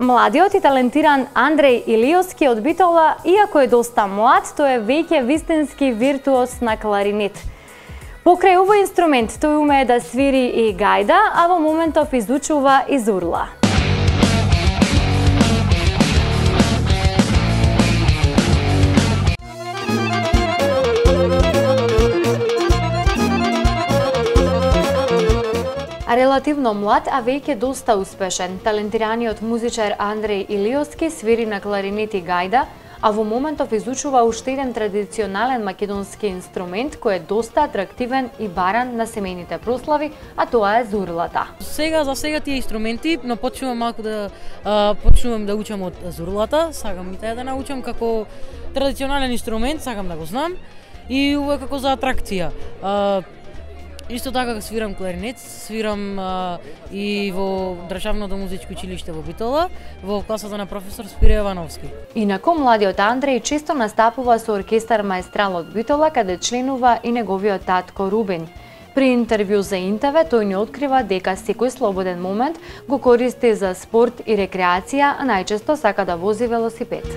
Младиот и талентиран Андреј Илиовски од Битола, иако е доста млад, тој е веќе вистински виртуоз на кларинет. Покрај овој инструмент, тој умее да свири и гајда, а во моментов изучува и зурла. Релативно млад, а веќе доста успешен, талентираниот музичар Андреј Илиовски свири на кларинет и гајда, а во моментов изучува уште еден традиционален македонски инструмент кој е доста атрактивен и баран на семејните прослави, а тоа е зурлата. За сега тие инструменти, но почнувам малку почнувам да учам од зурлата, сакам и таа да научам како традиционален инструмент, сакам да го знам и ова како за атракција. Исто така свирам кларинет, свирам и во Државното музичко училиште во Битола, во класата на професор Спире Јовановски. Инаку младиот Андреј често настапува со оркестар Маестрал од Битола, каде членува и неговиот татко Рубен. При интервју за НТВ тој ни открива дека секој слободен момент го користи за спорт и рекреација, а најчесто сака да вози велосипед.